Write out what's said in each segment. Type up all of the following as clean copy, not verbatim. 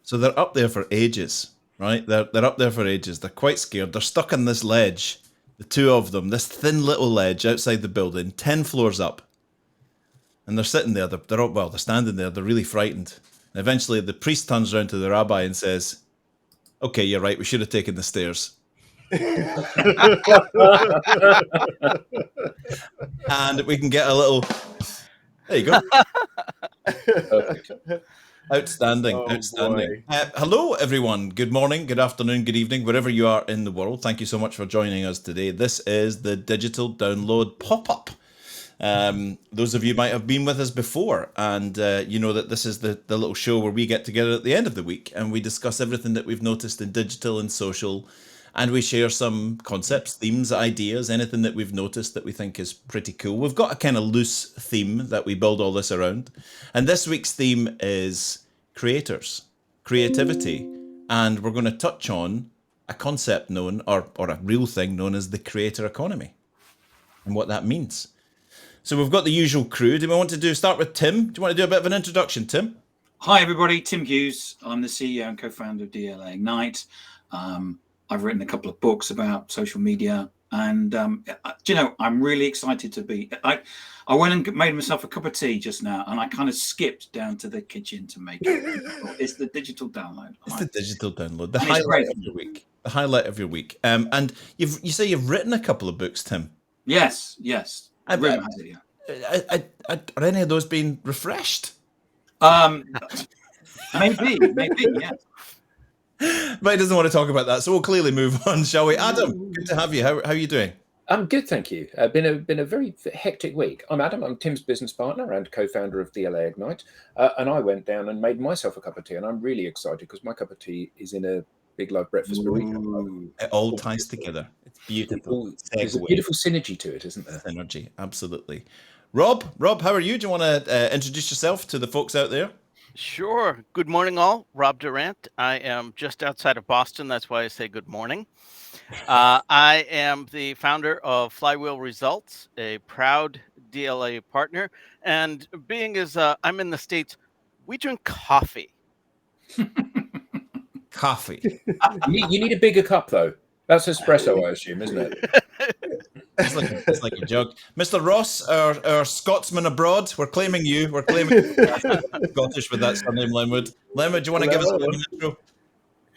So they're up there for ages, right? They're up there for ages. They're quite scared. They're stuck on this ledge, the two of them, this thin little ledge outside the building, 10 floors up. And they're sitting there. They're standing there. They're really frightened. And eventually the priest turns around to the rabbi and says, "Okay, you're right. We should have taken the stairs." And we can get a little... There you go. Outstanding, outstanding. Hello, everyone. Good morning, good afternoon, good evening, wherever you are in the world. Thank you so much for joining us today. This is the Digital Download Pop-Up. Those of you might have been with us before, and you know that this is the little show where we get together at the end of the week and we discuss everything that we've noticed in digital and social, and we share some concepts, themes, ideas, anything that we've noticed that we think is pretty cool. We've got a kind of loose theme that we build all this around, and this week's theme is creators, creativity, and we're going to touch on a concept known, or a real thing known as the creator economy, and what that means. So we've got the usual crew. Do we want to start with Tim? Do you want to do a bit of an introduction, Tim? Hi, everybody. Tim Hughes. I'm the CEO and co-founder of DLA Ignite. I've written a couple of books about social media, and do you know, I'm really excited to be. I went and made myself a cup of tea just now, and I kind of skipped down to the kitchen to make it. It's the digital download. It's the digital download. The highlight of your week. The highlight of your week. And you say you've written a couple of books, Tim. Yes. Are any of those being refreshed? Maybe, yeah. But he doesn't want to talk about that, so we'll clearly move on, shall we? Adam, good to have you. How are you doing? I'm good, thank you. Been a very hectic week. I'm Adam. I'm Tim's business partner and co-founder of DLA Ignite, and I went down and made myself a cup of tea, and I'm really excited because my cup of tea is in a big love breakfast burrito. It all ties together. It's beautiful. There's a beautiful synergy to it, isn't there? Synergy, absolutely. Rob, how are you? Do you want to introduce yourself to the folks out there? Sure. Good morning, all. Rob Durant. I am just outside of Boston. That's why I say good morning. I am the founder of Flywheel Results, a proud DLA partner. And being as I'm in the States, we drink coffee. Coffee. You need a bigger cup, though. That's espresso, I assume, isn't it? It's like a jug. Mr. Ross, our Scotsman abroad, we're claiming you. We're claiming Scottish with that surname, Lenwood. Lenwood, do you want to give us a little intro?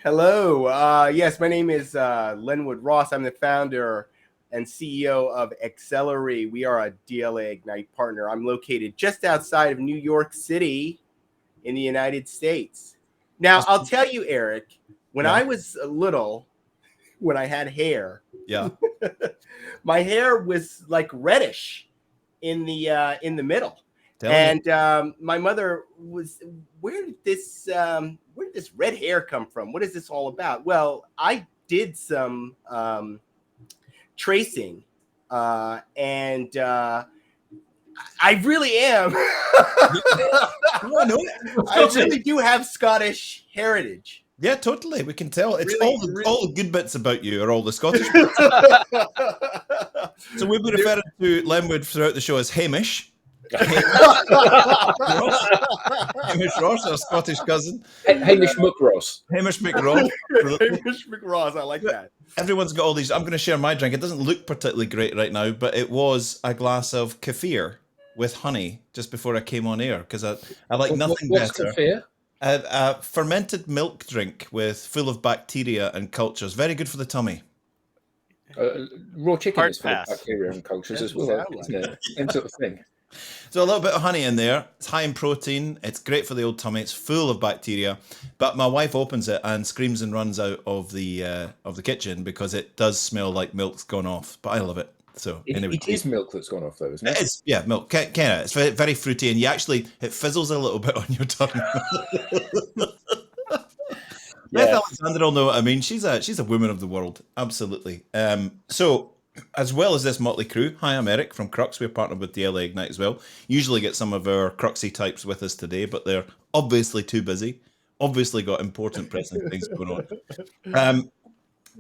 Hello. Yes, my name is Lenwood Ross. I'm the founder and CEO of Accelerate. We are a DLA Ignite partner. I'm located just outside of New York City in the United States. Now, I'll tell you, Eric, when I was little, when I had hair, my hair was like reddish in the middle. My mother was, where did this red hair come from? What is this all about? Well, I did some tracing, and I really am. I really do have Scottish heritage. Yeah, totally. We can tell. It's really, all the good bits about you are all the Scottish bits. So we'll be referring to Lenwood throughout the show as Hamish. Hamish Ross, our Scottish cousin. Hamish McRoss. Hamish McRoss. Hamish McRoss, I like that. Everyone's got all these. I'm going to share my drink. It doesn't look particularly great right now, but it was a glass of kefir with honey just before I came on air because I like nothing what's better. Kefir? A fermented milk drink full of bacteria and cultures. Very good for the tummy. Raw chicken is full of bacteria and cultures as well, isn't it? Same sort of thing. So a little bit of honey in there. It's high in protein. It's great for the old tummy. It's full of bacteria. But my wife opens it and screams and runs out of the kitchen because it does smell like milk's gone off. But I love it. So anyway. It is milk that's gone off, though, isn't it? It is, yeah, milk. It's very, very fruity, and it fizzles a little bit on your tongue. Beth Alexander will know what I mean. She's a woman of the world, absolutely. So, as well as this motley crew, hi, I'm Eric from Crux. We're partnered with DLA Ignite as well. Usually get some of our Cruxy types with us today, but they're obviously too busy. Obviously got important pressing things going on.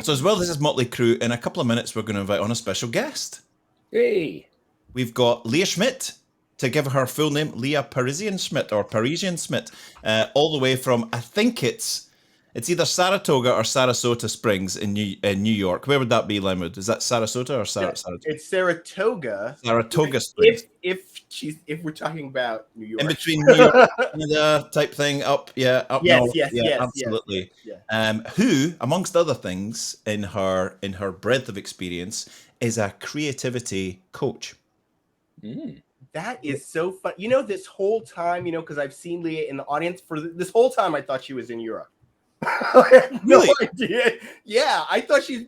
So as well as this motley crew, in a couple of minutes, we're going to invite on a special guest. Hey. We've got Leah Schmidt. to give her full name, Leah Parisian-Schmidt, all the way from, I think it's either Saratoga or Sarasota Springs in New York. Where would that be, Lenwood? Is that Sarasota or Saratoga? It's Saratoga. Saratoga Springs. If we're talking about New York, in between New York, Canada type thing, up north. Yes, Absolutely. yes. Who, amongst other things, in her breadth of experience, is a creativity coach. That is so fun. You know, this whole time, because I've seen Leah in the audience for this whole time, I thought she was in Europe. I had no idea. Yeah, I thought you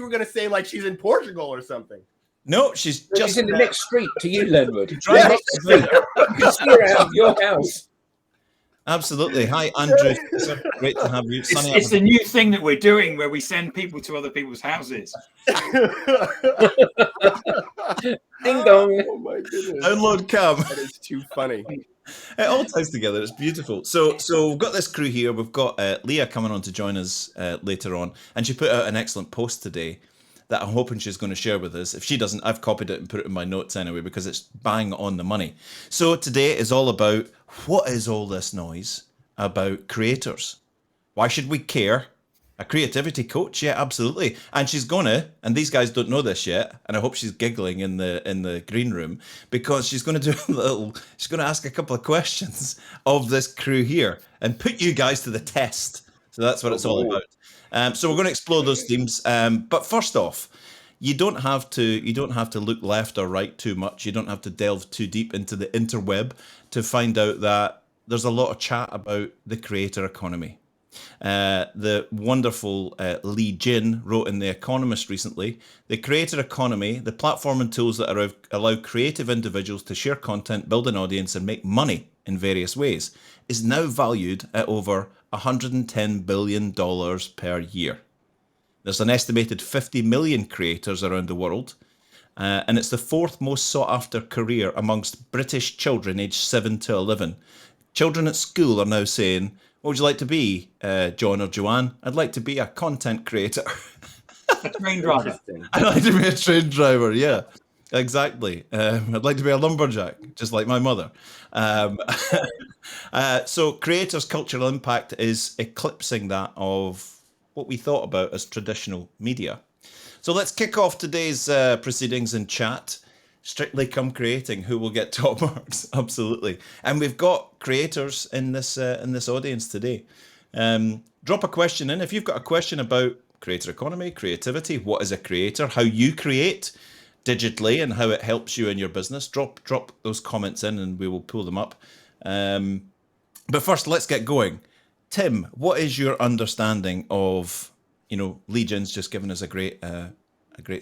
were going to say like she's in Portugal or something. No, she's just in the next street to you, Lenwood. Right next street. You can see her out of your house. Absolutely. Hi, Andrew. Great to have you. It's the new thing that we're doing where we send people to other people's houses. Ding dong. Oh my goodness. Download cam. That is too funny. It all ties together. It's beautiful. So we've got this crew here. We've got Leah coming on to join us later on. And she put out an excellent post today that I'm hoping she's going to share with us. If she doesn't, I've copied it and put it in my notes anyway, because it's bang on the money. So today is all about, what is all this noise about creators? Why should we care? A creativity coach? Yeah, absolutely. And she's gonna, and these guys don't know this yet, and I hope she's giggling in the green room, because she's going to do she's going to ask a couple of questions of this crew here and put you guys to the test. So that's what it's all about. So we're going to explore those themes. But first off, you don't have to look left or right too much. You don't have to delve too deep into the interweb to find out that there's a lot of chat about the creator economy. The wonderful Lee Jin wrote in The Economist recently, the creator economy, the platform and tools that allow creative individuals to share content, build an audience, and make money in various ways, is now valued at over $110 billion per year. There's an estimated 50 million creators around the world, and it's the fourth most sought after career amongst British children aged 7 to 11. Children at school are now saying, what would you like to be, John or Joanne? I'd like to be a content creator. A train driver. I'd like to be a train driver, yeah. Exactly. I'd like to be a lumberjack, just like my mother. So creators' cultural impact is eclipsing that of what we thought about as traditional media. So let's kick off today's proceedings in chat. Strictly Come Creating, who will get top marks? Absolutely. And we've got creators in this audience today. Drop a question in. If you've got a question about creator economy, creativity, what is a creator, how you create digitally and how it helps you in your business, drop those comments in and we will pull them up. But first, let's get going. Tim, what is your understanding of, Legion's just given us a great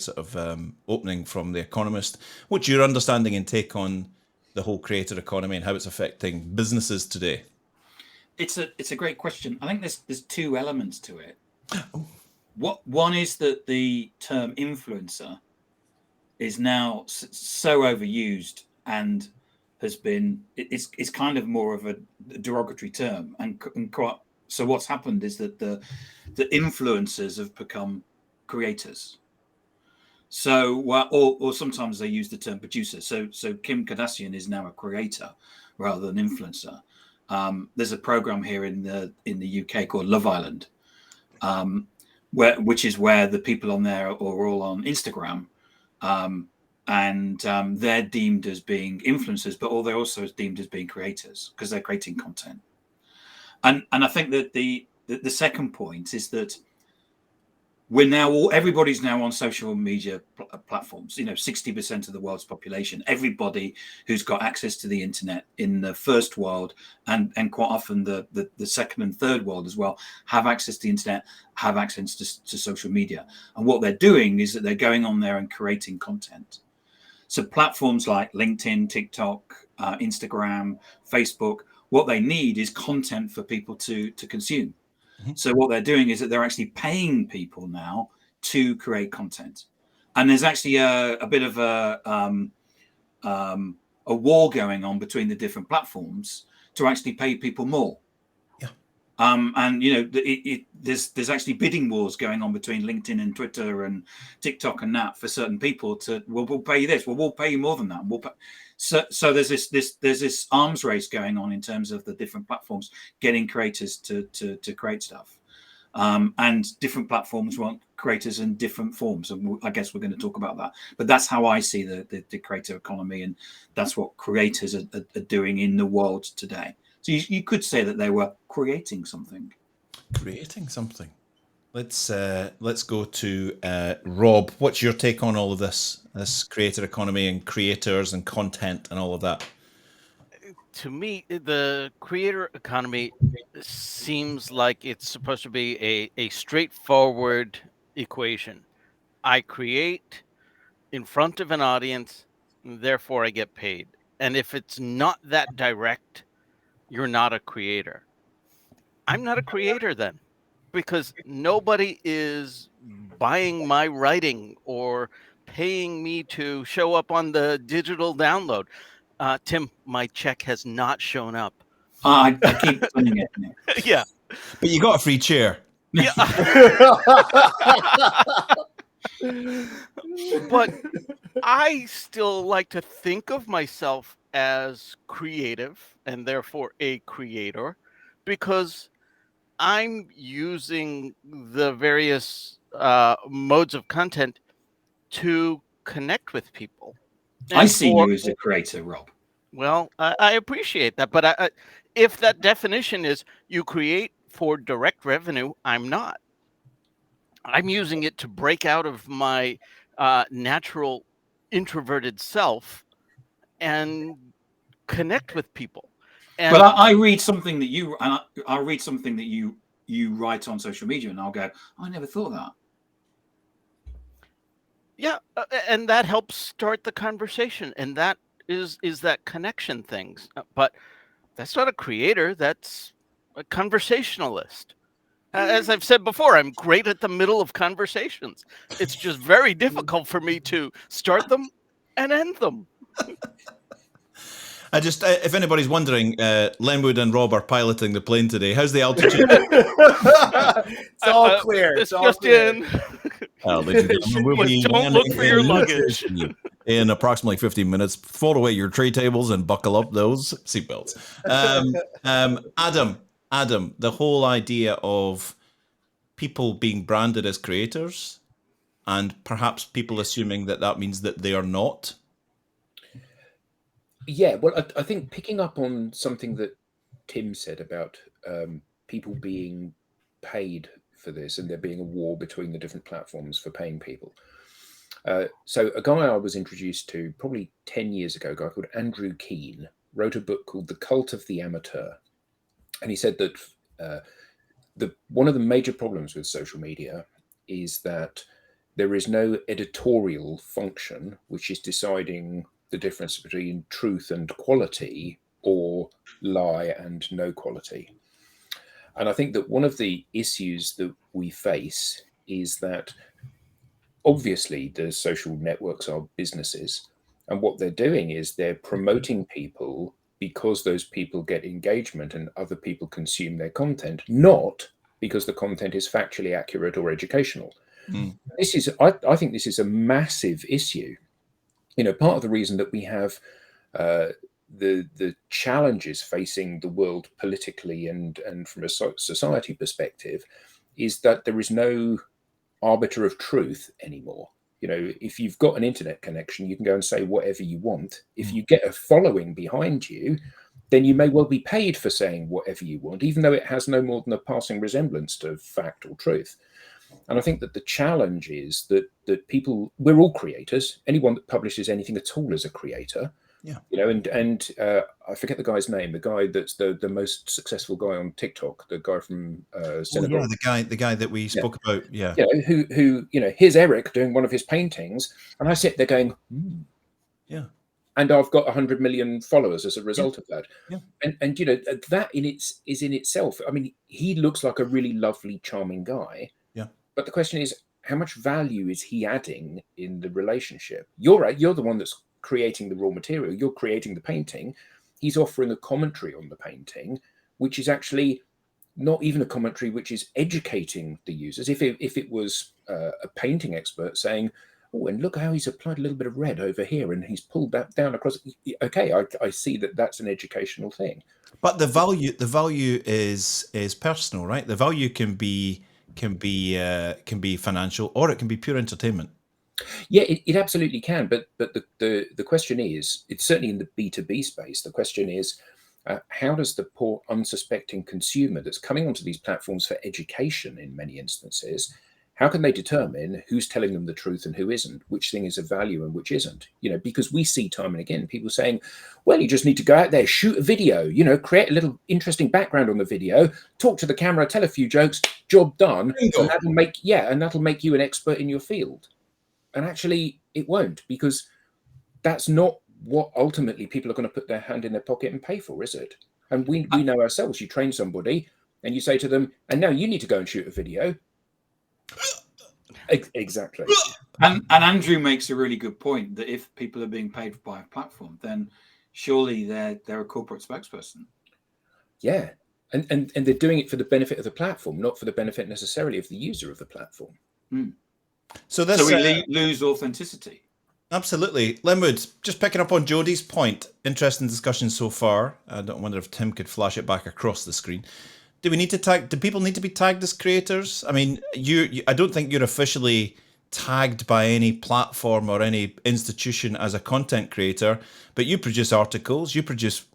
sort of opening from The Economist. What's your understanding and take on the whole creator economy and how it's affecting businesses today? It's a great question. I think there's two elements to it. One is that the term influencer is now so overused and has been, it's kind of more of a derogatory term. And so what's happened is that the influencers have become creators. So, or sometimes they use the term producer. So Kim Kardashian is now a creator rather than influencer. There's a program here in the UK called Love Island, which is where the people on there are all on Instagram, and they're deemed as being influencers, but they're also deemed as being creators because they're creating content. And I think that the second point is that everybody's now on social media platforms. 60% of the world's population, everybody who's got access to the internet in the first world and quite often the second and third world as well, have access to the internet, have access to social media. And what they're doing is that they're going on there and creating content. So platforms like LinkedIn, TikTok, Instagram, Facebook, what they need is content for people to consume. So what they're doing is that they're actually paying people now to create content, and there's actually a bit of a war going on between the different platforms to actually pay people more. Yeah. And there's actually bidding wars going on between LinkedIn and Twitter and TikTok and that for certain people we'll pay you this, we'll pay you more than that. So there's this arms race going on in terms of the different platforms getting creators to create stuff, and different platforms want creators in different forms, and I guess we're going to talk about that. But that's how I see the creator economy, and that's what creators are doing in the world today. So you could say that they were creating something. Creating something. Let's go to Rob. What's your take on all of this creator economy and creators and content and all of that? To me, the creator economy seems like it's supposed to be a straightforward equation. I create in front of an audience, therefore I get paid. And if it's not that direct, you're not a creator. I'm not a creator then, because nobody is buying my writing or paying me to show up on the digital download. Tim, my check has not shown up. I keep putting it. Yeah. But you got a free chair. Yeah. But I still like to think of myself as creative and therefore a creator, because I'm using the various modes of content to connect with people. And I see you as a creator, Rob. Well, I appreciate that, but if that definition is you create for direct revenue, I'm not. I'm using it to break out of my natural introverted self and connect with people. And but I read something that you, and I'll read something that you write on social media, and I'll go, I never thought that. Yeah, and that helps start the conversation, and that is that connection things. But that's not a creator, that's a conversationalist. As I've said before, I'm great at the middle of conversations. It's just very difficult for me to start them and end them. If anybody's wondering, Lenwood and Rob are piloting the plane today. How's the altitude? It's all clear. It's all clear. Don't look for your luggage. In approximately 15 minutes, fold away your tray tables and buckle up those seatbelts. Adam, the whole idea of people being branded as creators and perhaps people assuming that means that they are not. Yeah, well, I think picking up on something that Tim said about people being paid for this and there being a war between the different platforms for paying people. So a guy I was introduced to probably 10 years ago, a guy called Andrew Keane, wrote a book called The Cult of the Amateur. And he said that one of the major problems with social media is that there is no editorial function which is deciding the difference between truth and quality or lie and no quality. And I think that one of the issues that we face is that obviously the social networks are businesses, and what they're doing is they're promoting people because those people get engagement and other people consume their content, not because the content is factually accurate or educational. This is, I think this is a massive issue. You know, part of the reason that we have the challenges facing the world politically and from a society perspective is that there is no arbiter of truth anymore. You know, if you've got an internet connection, you can go and say whatever you want. If you get a following behind you, then you may well be paid for saying whatever you want, even though it has no more than a passing resemblance to fact or truth. And I think that the challenge is that people, we're all creators. Anyone that publishes anything at all is a creator. Yeah. You know, and I forget the guy's name, the guy that's the most successful guy on TikTok, the guy from Senegal. Yeah, the guy that we spoke about. Yeah. You know, who you know, here's Eric doing one of his paintings, and I sit there going, yeah. And I've got 100 million followers as a result of that. Yeah. And you know, that is in itself. I mean, he looks like a really lovely, charming guy. Yeah. But the question is, how much value is he adding in the relationship? You're the one that's creating the raw material. You're creating the painting. He's offering a commentary on the painting, which is actually not even a commentary which is educating the users. If it was a painting expert saying, oh, and look how he's applied a little bit of red over here, and he's pulled that down across. Okay, I see that that's an educational thing. But the value is personal, right? The value can be financial, or it can be pure entertainment. Yeah, it absolutely can. But the question is, it's certainly in the B2B space. The question is, how does the poor unsuspecting consumer that's coming onto these platforms for education in many instances, how can they determine who's telling them the truth and who isn't, which thing is of value and which isn't? Because we see time and again people saying, well, you just need to go out there, shoot a video, create a little interesting background on the video, talk to the camera, tell a few jokes, job done. And that'll make you an expert in your field. And actually it won't, because that's not what ultimately people are going to put their hand in their pocket and pay for, is it? And we know ourselves, you train somebody and you say to them, and now you need to go and shoot a video. Exactly. And Andrew makes a really good point that if people are being paid by a platform, then surely they're a corporate spokesperson. Yeah. And they're doing it for the benefit of the platform, not for the benefit necessarily of the user of the platform. So we lose authenticity. Absolutely. Linwood, just picking up on Jodie's point, interesting discussion so far. I don't wonder if Tim could flash it back across the screen. Do people need to be tagged as creators? I mean, I don't think you're officially tagged by any platform or any institution as a content creator, but you produce articles, you produce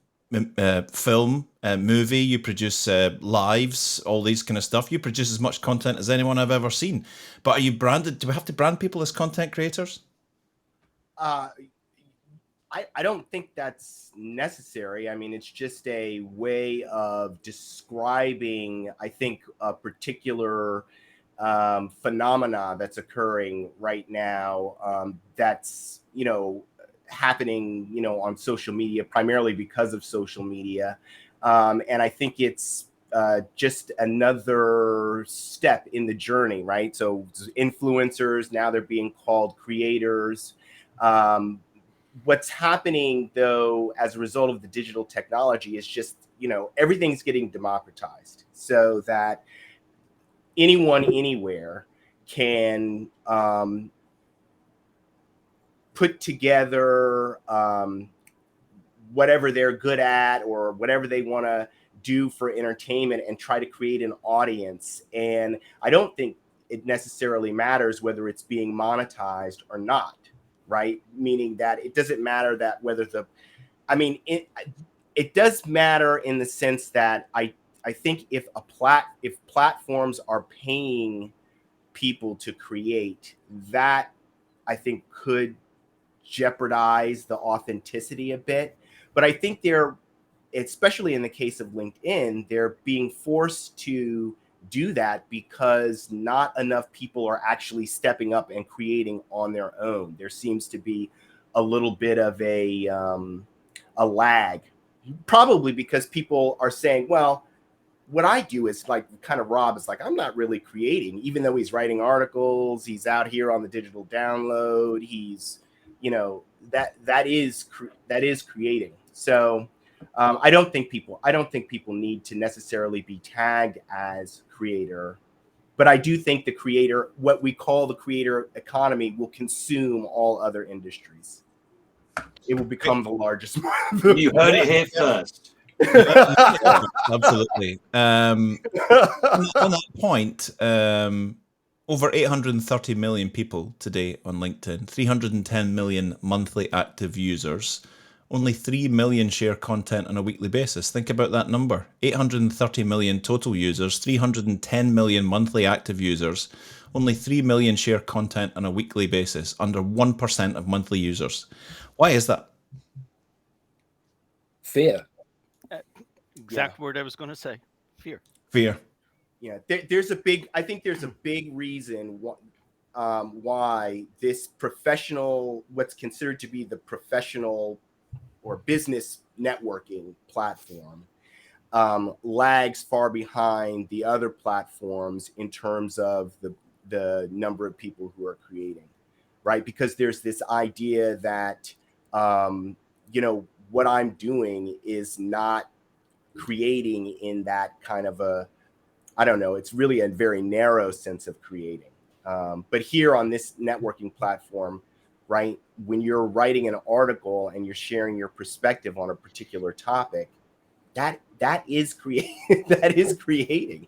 film, movie, you produce lives, all these kind of stuff. You produce as much content as anyone I've ever seen. But are you branded? Do we have to brand people as content creators? I don't think that's necessary. I mean, it's just a way of describing, I think, a particular phenomena that's occurring right now. That's, happening, on social media, primarily because of social media. And I think it's just another step in the journey, right? So influencers, now they're being called creators. What's happening, though, as a result of the digital technology is just, everything's getting democratized so that anyone, anywhere can put together whatever they're good at or whatever they want to do for entertainment and try to create an audience. And I don't think it necessarily matters whether it's being monetized or not. Right? Meaning that it doesn't matter that whether it does matter in the sense that I think if platforms are paying people to create, that I think could jeopardize the authenticity a bit. But I think especially in the case of LinkedIn, they're being forced to do that because not enough people are actually stepping up and creating on their own. There seems to be a little bit of a lag, probably because people are saying, well, what I do is like kind of Rob is like, I'm not really creating, even though he's writing articles, he's out here on the digital download, he's, that is creating. So I don't think people need to necessarily be tagged as creator, but I do think the creator, what we call the creator economy, will consume all other industries. It will become the largest. You heard it here first. Absolutely. On that point, over 830 million people today on LinkedIn, 310 million monthly active users. Only 3 million share content on a weekly basis. Think about that number. 830 million total users, 310 million monthly active users. Only 3 million share content on a weekly basis, under 1% of monthly users. Why is that? Fear. Exact word I was going to say. Fear. Fear. Yeah, I think there's a big reason why this professional, what's considered to be the professional or business networking platform, lags far behind the other platforms in terms of the number of people who are creating, right? Because there's this idea that, what I'm doing is not creating in that kind of it's really a very narrow sense of creating. But here on this networking platform, right, when you're writing an article and you're sharing your perspective on a particular topic, that is that is creating.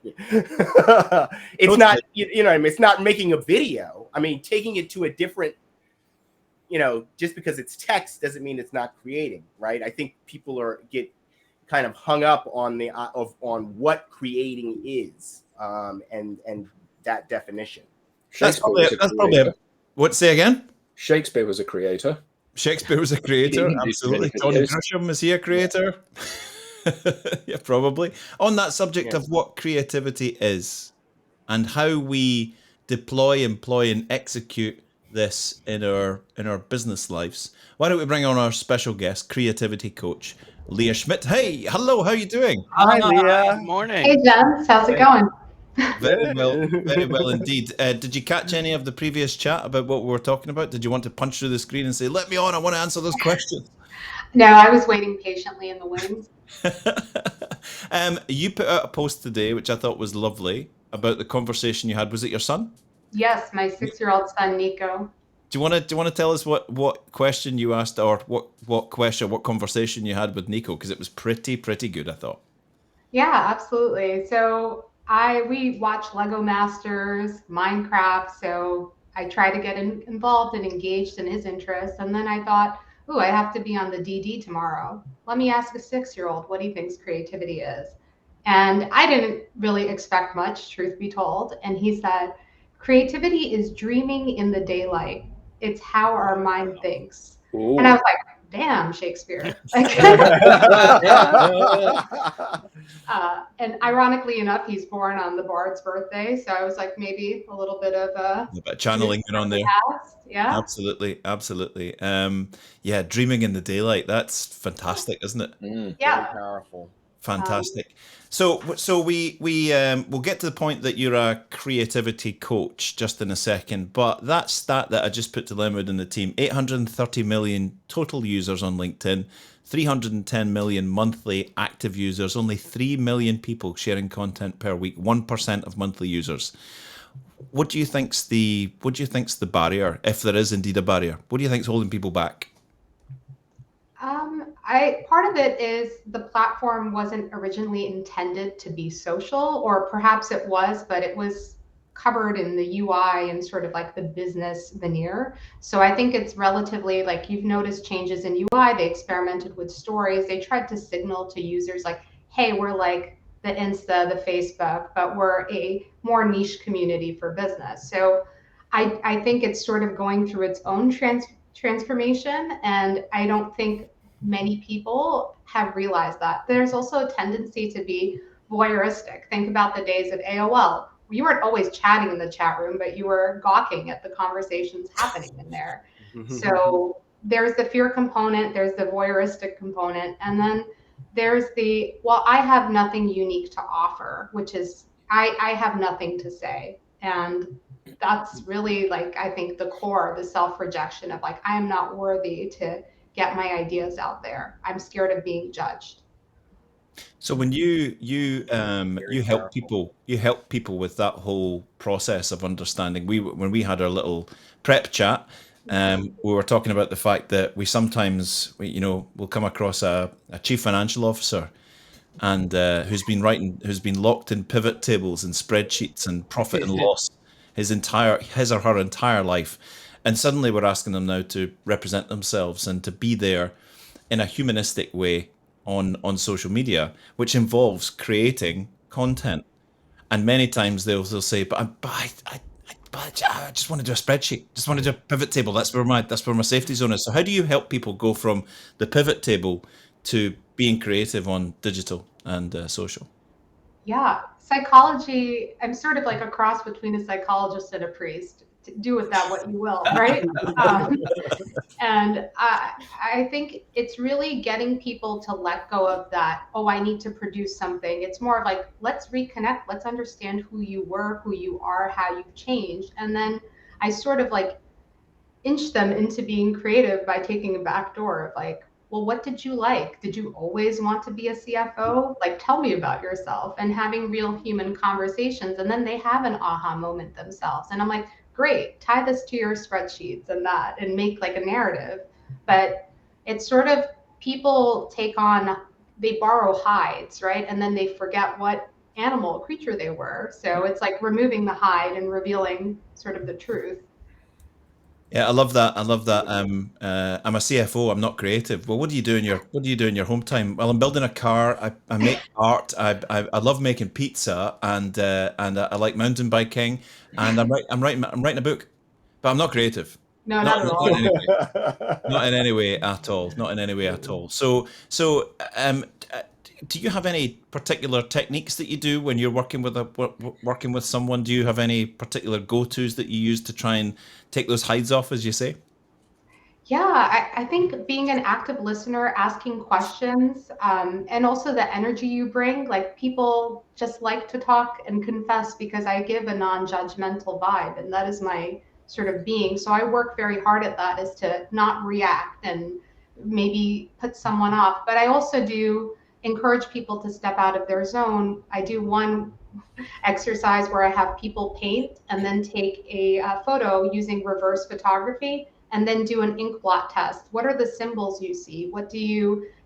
It's not, you know, I mean, it's not making a video. I mean, taking it to a different, you know, just because it's text doesn't mean it's not creating, right? I think people get kind of hung up on on what creating is, and that definition. That's probably what, say again? Shakespeare was a creator. Shakespeare was a creator, absolutely. John Grisham, is he a creator? Yeah, probably. On that subject of what creativity is and how we deploy, employ, and execute this in our business lives, why don't we bring on our special guest, creativity coach, Leah Schmidt. Hey, hello, how are you doing? Hi, Leah. Good morning. Hey, Jens, how's it going? Very well indeed. Did you catch any of the previous chat about what we were talking about? Did you want to punch through the screen and say, let me on, I want to answer those questions? No, I was waiting patiently in the wings. You put out a post today, which I thought was lovely, about the conversation you had. Was it your son? Yes, my 6-year-old son, Nico. Do you want to tell us what question you asked, or what conversation you had with Nico? Because it was pretty good, I thought. Yeah, absolutely. So we watch Lego Masters, Minecraft. So I try to get involved and engaged in his interests. And then I thought, ooh, I have to be on the DD tomorrow. Let me ask a 6-year-old what he thinks creativity is. And I didn't really expect much, truth be told. And he said, creativity is dreaming in the daylight. It's how our mind thinks. Ooh. And I was like, damn, Shakespeare. And ironically enough, he's born on the Bard's birthday. So I was like, maybe a little bit of channeling it on there. Yeah, absolutely. Yeah, dreaming in the daylight. That's fantastic, isn't it? Yeah, very powerful. Fantastic. So we'll get to the point that you're a creativity coach just in a second, but that stat that I just put to Lenwood and the team, 830 million total users on LinkedIn, 310 million monthly active users, only 3 million people sharing content per week, 1% of monthly users. What do you think's the barrier, if there is indeed a barrier? What do you think's holding people back? Part of it is the platform wasn't originally intended to be social, or perhaps it was, but it was covered in the UI and sort of like the business veneer. So I think it's relatively, like, you've noticed changes in UI. They experimented with stories. They tried to signal to users like, hey, we're like the Insta, the Facebook, but we're a more niche community for business. So I think it's sort of going through its own transformation, and I don't think many people have realized that. There's also a tendency to be voyeuristic. Think about the days of AOL. You weren't always chatting in the chat room, but you were gawking at the conversations happening in there. So there's the fear component, there's the voyeuristic component, and then there's the, well, I have nothing unique to offer, which is I have nothing to say. And that's really, like, I think the core, the self-rejection of like, I am not worthy to get my ideas out there. I'm scared of being judged. So when you help people with that whole process of understanding. When we had our little prep chat, we were talking about the fact that we sometimes we'll come across a chief financial officer and who's been locked in pivot tables and spreadsheets and profit and loss his or her entire life. And suddenly we're asking them now to represent themselves and to be there in a humanistic way on social media, which involves creating content. And many times they'll say, but I just want to do a spreadsheet, just want to do a pivot table. That's where my safety zone is. So how do you help people go from the pivot table to being creative on digital and social? Yeah, psychology, I'm sort of like a cross between a psychologist and a priest. Do with that what you will, right? And I think it's really getting people to let go of that, oh, I need to produce something. It's more like, let's reconnect. Let's understand who you were, who you are, how you've changed. And then I sort of like inch them into being creative by taking a back door of like, well, what did you like? Did you always want to be a CFO? Like, tell me about yourself, and having real human conversations. And then they have an aha moment themselves. And I'm like, great, tie this to your spreadsheets and make like a narrative. But it's sort of, people they borrow hides, right? And then they forget what animal, creature they were. So it's like removing the hide and revealing sort of the truth. Yeah, I love that. I love that. I'm a CFO. I'm not creative. Well, what do you do in your home time? Well, I'm building a car. I make art. I love making pizza, and I like mountain biking, and I'm writing a book, but I'm not creative. No, Not not at not all. in any way. Not in any way at all. Not in any way at all. So, do you have any particular techniques that you do when you're working with someone? Do you have any particular go-tos that you use to try and take those hides off, as you say? Yeah, I think being an active listener, asking questions, and also the energy you bring, like people just like to talk and confess because I give a non-judgmental vibe, and that is my sort of being. So I work very hard at that, is to not react and maybe put someone off. But I also do encourage people to step out of their zone. I do one exercise where I have people paint and then take a photo using reverse photography, and then do an ink blot test. What are the symbols you see?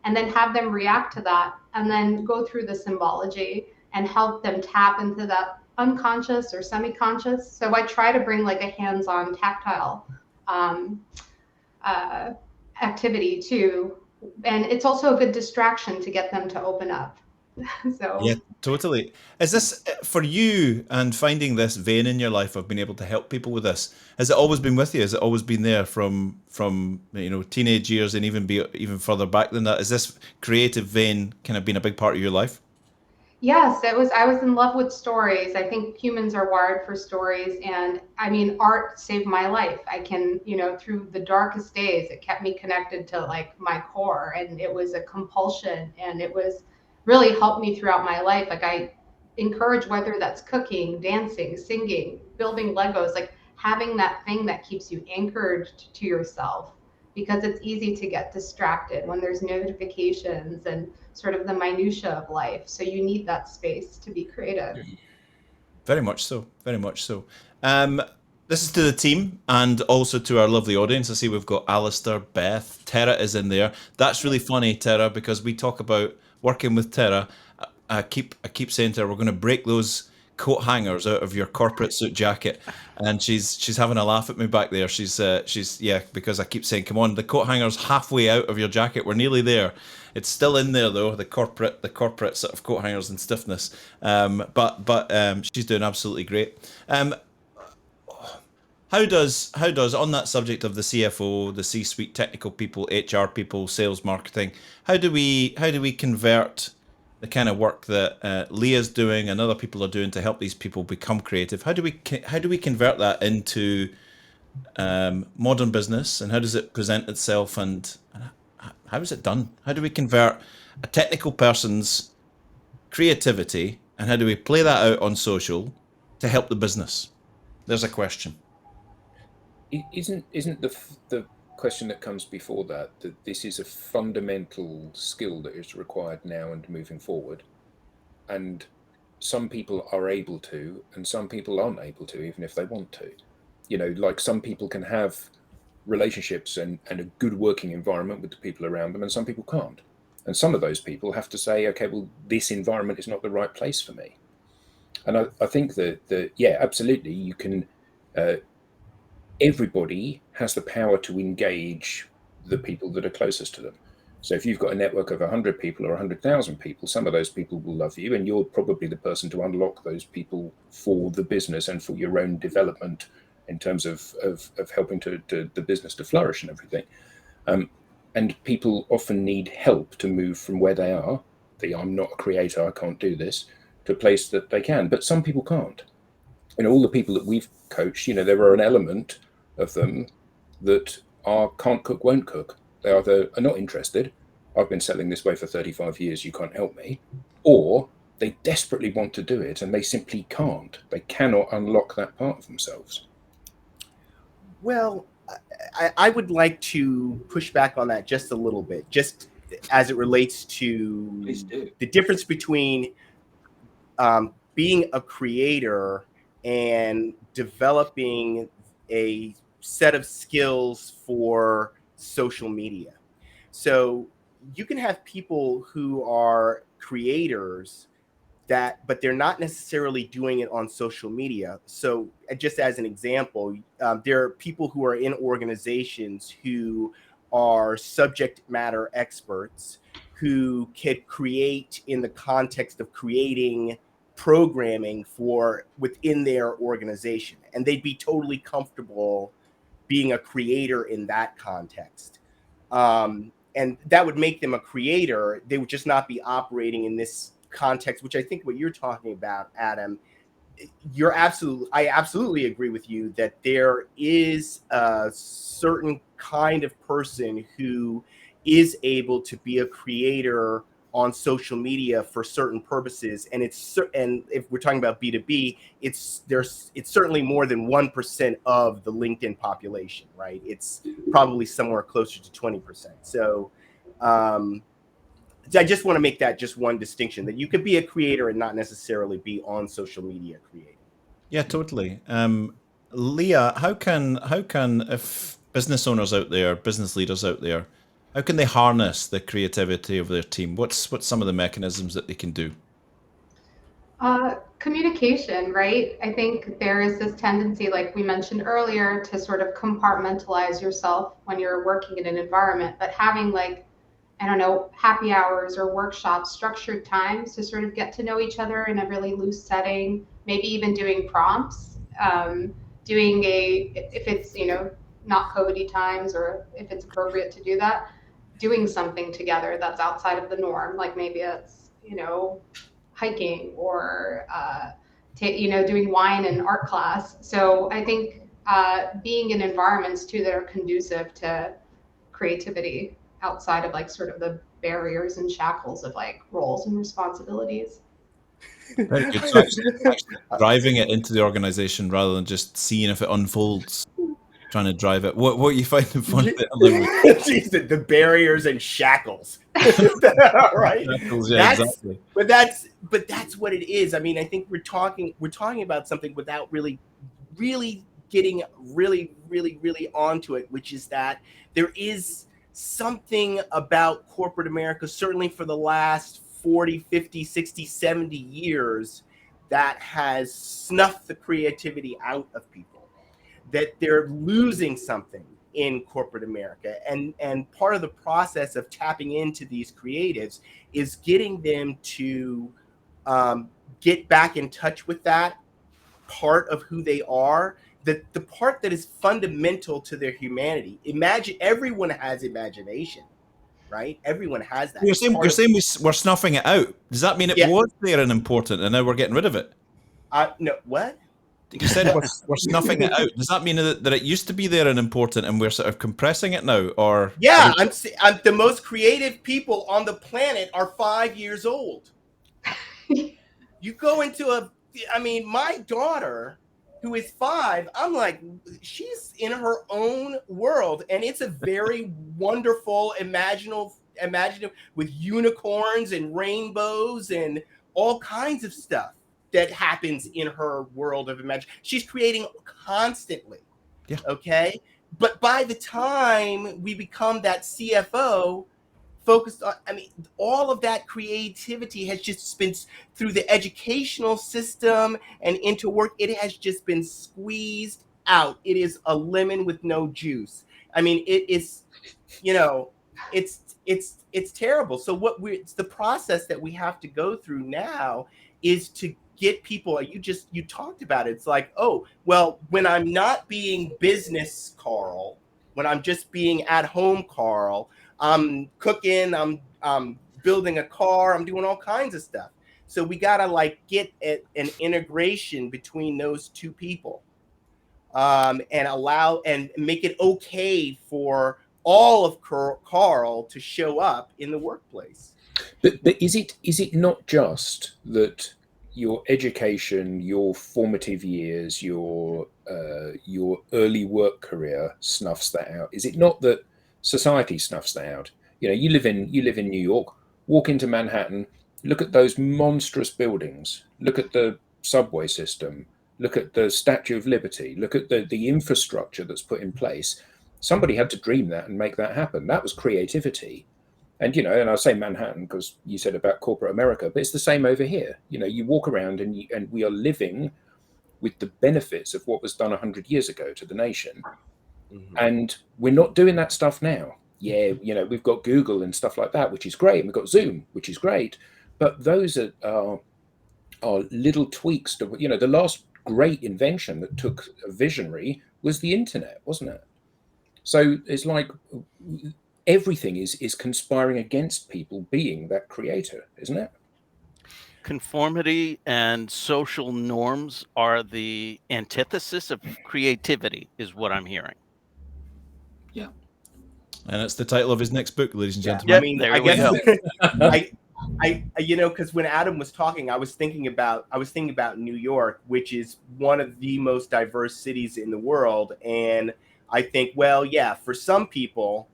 And then have them react to that, and then go through the symbology and help them tap into that unconscious or semi-conscious. So I try to bring like a hands-on tactile activity too. And it's also a good distraction to get them to open up. So Yeah, totally. Is this for you, and finding this vein in your life of being able to help people with this? Has it always been with you? Has it always been there from teenage years and even further back than that? Is this creative vein kind of been a big part of your life? yes, I was in love with stories. I think humans are wired for stories. And I mean, art saved my life. I can, through the darkest days, it kept me connected to like my core, and it was a compulsion, and it was really helped me throughout my life. Like I encourage, whether that's cooking, dancing, singing, building Legos, like having that thing that keeps you anchored to yourself, because it's easy to get distracted when there's notifications and sort of the minutia of life. So you need that space to be creative. Very much so. Very much so. This is to the team and also to our lovely audience. I see we've got Alistair, Beth, Tara is in there. That's really funny, Tara, because we talk about working with Tara. I keep saying to her, we're going to break those coat hangers out of your corporate suit jacket, and she's having a laugh at me back there. She's because I keep saying, come on, the coat hanger's halfway out of your jacket. We're nearly there. It's still in there though, the corporate sort of coat hangers and stiffness. But she's doing absolutely great. How does on that subject of the CFO, the C-suite technical people, HR people, sales, marketing, how do we convert the kind of work that Leah's doing and other people are doing to help these people become creative? How do we convert that into modern business, and how does it present itself, and how is it done? How do we convert a technical person's creativity, and how do we play that out on social to help the business? There's a question. Isn't the question that comes before that this is a fundamental skill that is required now and moving forward, and some people are able to and some people aren't able to, even if they want to. Like some people can have relationships and a good working environment with the people around them, and some people can't. And some of those people have to say, okay, well, this environment is not the right place for me. And I think that yeah, absolutely, you can everybody has the power to engage the people that are closest to them. So if you've got a network of 100 people or 100,000 people, some of those people will love you, and you're probably the person to unlock those people for the business and for your own development in terms of helping to the business to flourish and everything. And people often need help to move from where they are, I'm not a creator, I can't do this, to a place that they can. But some people can't. All the people that we've coached, there are an element of them that can't cook, won't cook. They either are not interested, I've been selling this way for 35 years, you can't help me, or they desperately want to do it and they simply can't. They cannot unlock that part of themselves. Well, I would like to push back on that just a little bit, just as it relates to the difference between being a creator and developing a set of skills for social media. So you can have people who are creators but they're not necessarily doing it on social media. So just as an example, there are people who are in organizations who are subject matter experts who could create in the context of creating programming for within their organization. And they'd be totally comfortable being a creator in that context. And that would make them a creator. They would just not be operating in this context, which I think what you're talking about, Adam, I absolutely agree with you that there is a certain kind of person who is able to be a creator on social media for certain purposes, and if we're talking about B2B, it's certainly more than 1% of the LinkedIn population, right? It's probably somewhere closer to 20%. So I just want to make that just one distinction, that you could be a creator and not necessarily be on social media creating. Yeah, totally. Leah, how can if business owners out there, business leaders out there, how can they harness the creativity of their team? What's some of the mechanisms that they can do? Communication, right? I think there is this tendency, like we mentioned earlier, to sort of compartmentalize yourself when you're working in an environment, but having happy hours or workshops, structured times to sort of get to know each other in a really loose setting, maybe even doing prompts, if it's, not COVID-y times, or if it's appropriate to do that, doing something together that's outside of the norm. Like maybe it's, hiking or, doing wine and art class. So I think being in environments too that are conducive to creativity outside of sort of the barriers and shackles of roles and responsibilities. Very good. So actually driving it into the organization rather than just seeing if it unfolds, trying to drive it. What you find fun? Jeez, the barriers and shackles. Right? Shackles, yeah, exactly. But that's what it is. I mean, I think we're talking about something without really getting really onto it, which is that there is something about corporate America, certainly for the last 40, 50, 60, 70 years, that has snuffed the creativity out of people, that they're losing something in corporate America. And part of the process of tapping into these creatives is getting them to get back in touch with that part of who they are, the part that is fundamental to their humanity. Imagine, everyone has imagination, right? Everyone has that. You're saying we're snuffing it out. Does that mean it was there and important, and now we're getting rid of it? No, what? You said we're snuffing it out. Does that mean that it used to be there and important, and we're sort of compressing it now? Or yeah, I'm the most creative people on the planet are 5 years old. You go into my daughter, who is 5, I'm like, she's in her own world, and it's a very wonderful, imaginative with unicorns and rainbows and all kinds of stuff that happens in her world of imagination. She's creating constantly. Yeah. Okay. But by the time we become that CFO focused on, all of that creativity has just been through the educational system and into work. It has just been squeezed out. It is a lemon with no juice. It is, it's terrible. So it's the process that we have to go through now is to get people, you talked about it. It's like, oh, well, when I'm not being business Carl, when I'm just being at home Carl, I'm cooking, I'm building a car, I'm doing all kinds of stuff. So we got to get an integration between those two people, and allow and make it okay for all of Carl to show up in the workplace. But is it not just that your education, your formative years, your early work career snuffs that out? Is it not that society snuffs that out? You live in New York, walk into Manhattan, look at those monstrous buildings, look at the subway system, look at the Statue of Liberty, look at the infrastructure that's put in place. Somebody had to dream that and make that happen. That was creativity. And, you know, and I say Manhattan because you said about corporate America, but it's the same over here. You know, you walk around and we are living with the benefits of what was done 100 years ago to the nation. Mm-hmm. And we're not doing that stuff now. Yeah, you know, we've got Google and stuff like that, which is great. And we've got Zoom, which is great. But those are little tweaks to, you know, the last great invention that took a visionary was the internet, wasn't it? So it's like everything is conspiring against people being that creator, isn't it? Conformity and social norms are the antithesis of creativity, is what I'm hearing. Yeah. And it's the title of his next book, ladies and gentlemen. Yeah, I mean, I guess I you know, because when Adam was talking, I was thinking about New York, which is one of the most diverse cities in the world, and I think, well, yeah, for some people,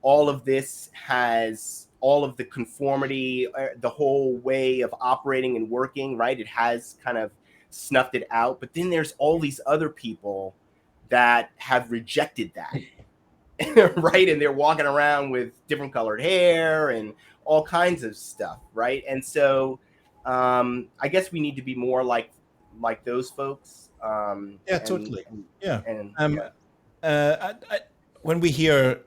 all of this has all of the conformity, the whole way of operating and working, right? It has kind of snuffed it out, but then there's all these other people that have rejected that. Right, and they're walking around with different colored hair and all kinds of stuff, right? And so I guess we need to be more like those folks. Totally. Yeah. And when we hear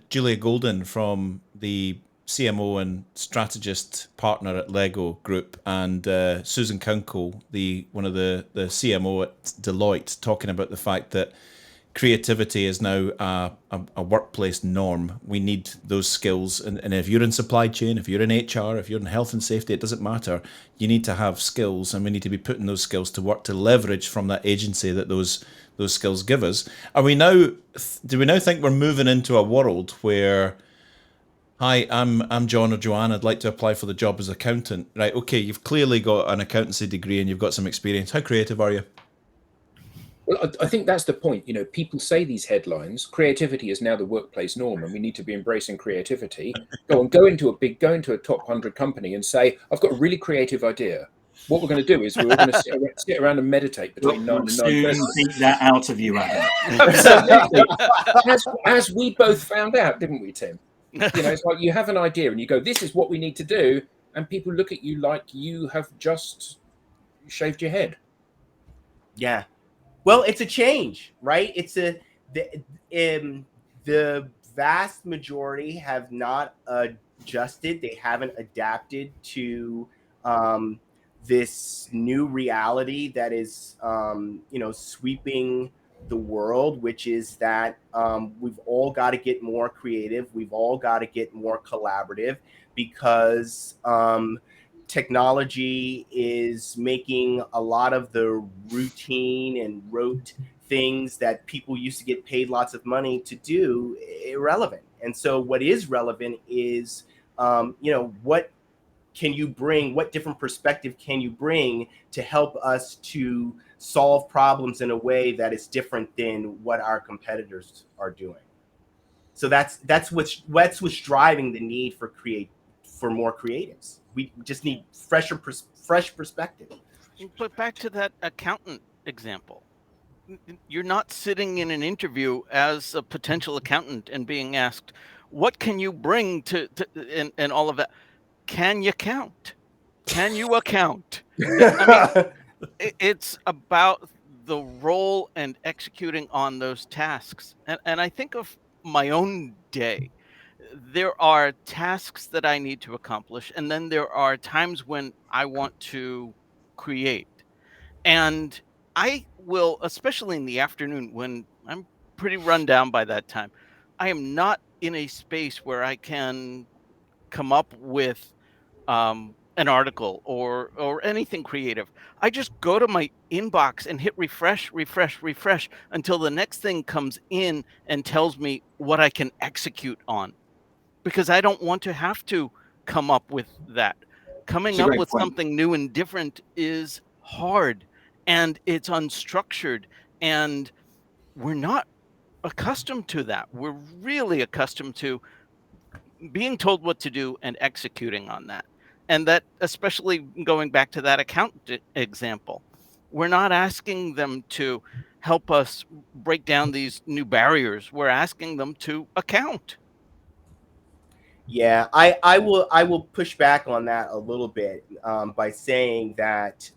Julia Golden from the CMO and strategist partner at Lego Group, and Susan Kunkel, one of the CMO at Deloitte, talking about the fact that creativity is now a workplace norm. We need those skills. And if you're in supply chain, if you're in HR, if you're in health and safety, it doesn't matter. You need to have skills, and we need to be putting those skills to work to leverage from that agency that those skills give us. Do we now think we're moving into a world where, hi, I'm John or Joanne, I'd like to apply for the job as accountant. Right, okay, you've clearly got an accountancy degree and you've got some experience. How creative are you? Well, I think that's the point. You know, people say these headlines, creativity is now the workplace norm and we need to be embracing creativity. Go into a top 100 company and say, I've got a really creative idea. What we're going to do is we're all going to sit around and meditate between 9 and 9:30. Beat that out of you, Adam. Absolutely. As we both found out, didn't we, Tim? You know, it's like you have an idea and you go, this is what we need to do. And people look at you like you have just shaved your head. Yeah. Well, it's a change, right? It's the vast majority have not adjusted. They haven't adapted to this new reality that is, sweeping the world, which is that we've all got to get more creative. We've all got to get more collaborative because technology is making a lot of the routine and rote things that people used to get paid lots of money to do irrelevant. And so what is relevant is, what can you bring? What different perspective can you bring to help us to solve problems in a way that is different than what our competitors are doing? So that's what's driving the need for more creatives. We just need fresh perspective. But back to that accountant example. You're not sitting in an interview as a potential accountant and being asked, what can you bring to and all of that? Can you count? Can you account? I mean, it's about the role and executing on those tasks. And I think of my own day. There are tasks that I need to accomplish, and then there are times when I want to create. And I will, especially in the afternoon when I'm pretty run down by that time, I am not in a space where I can come up with an article or anything creative. I just go to my inbox and hit refresh until the next thing comes in and tells me what I can execute on. Because I don't want to have to come up with that. Coming up with something new and different is hard, and it's unstructured, and we're not accustomed to that. We're really accustomed to being told what to do and executing on that. And that, especially going back to that accountant example, we're not asking them to help us break down these new barriers. We're asking them to account. Yeah, I will push back on that a little bit by saying that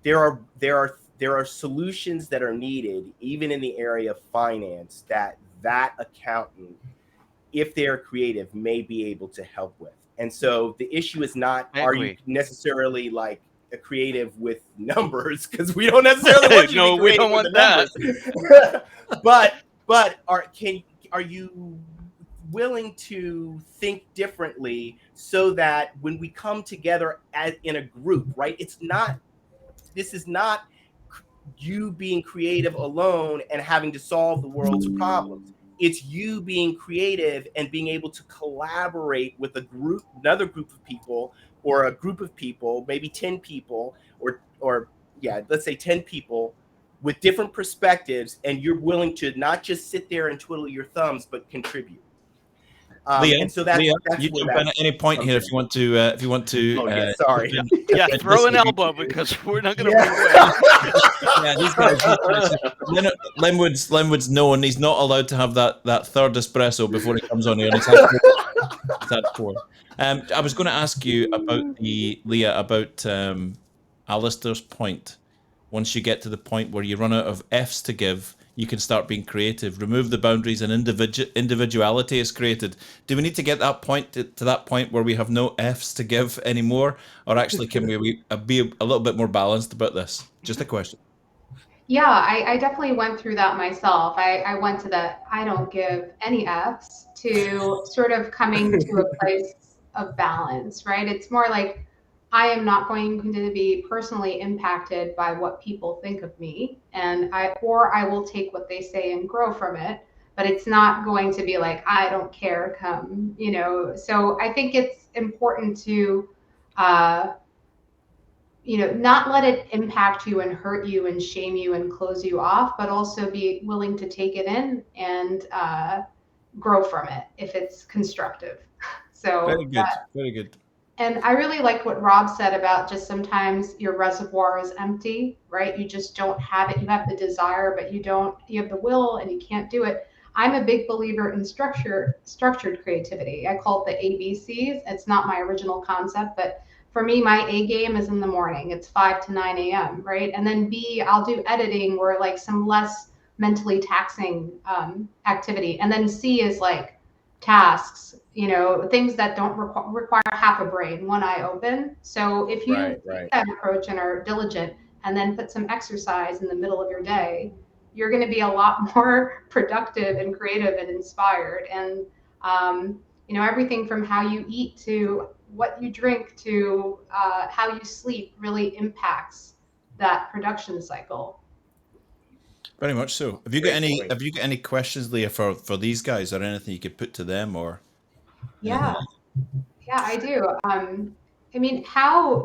there are solutions that are needed even in the area of finance that accountant, if they are creative, may be able to help with. And so the issue is not are you necessarily like a creative with numbers, because we don't necessarily want you to be creative with the numbers. but are you willing to think differently so that when we come together as in a group, right? This is not you being creative alone and having to solve the world's problems. It's you being creative and being able to collaborate with another group of people, or a group of people, maybe 10 people, or let's say 10 people with different perspectives, and you're willing to not just sit there and twiddle your thumbs, but contribute. Leah, and so that's you where jump in at any point here if you want to. Oh, yeah, sorry. Throw an elbow, because we're not going to run away. Yeah, these guys. Linwood's known he's not allowed to have that third espresso before he comes on here. He's had four. I was going to ask you about Leah, about Alistair's point. Once you get to the point where you run out of F's to give, you can start being creative. Remove the boundaries and individuality is created. Do we need to get that point to that point where we have no F's to give anymore? Or actually, can we be a little bit more balanced about this? Just a question. Yeah, I definitely went through that myself. I went to the I don't give any F's to sort of coming to a place of balance, right? It's more like I am not going to be personally impacted by what people think of me, and I will take what they say and grow from it, but it's not going to be like, I don't care, come, So I think it's important to, not let it impact you and hurt you and shame you and close you off, but also be willing to take it in and grow from it if it's constructive. So very good, very good. And I really like what Rob said about just sometimes your reservoir is empty, right? You just don't have it. You have the desire, but you have the will and you can't do it. I'm a big believer in structured creativity. I call it the ABCs. It's not my original concept, but for me, my A game is in the morning. It's 5 to 9 a.m., right? And then B, I'll do editing or like some less mentally taxing activity. And then C is like tasks, things that don't require half a brain, one eye open. So if you take that approach and are diligent and then put some exercise in the middle of your day, you're going to be a lot more productive and creative and inspired. And, everything from how you eat to what you drink to how you sleep really impacts that production cycle. Very much so. Have you got any questions, Leah, for these guys, or anything you could put to them, or? Yeah, I do.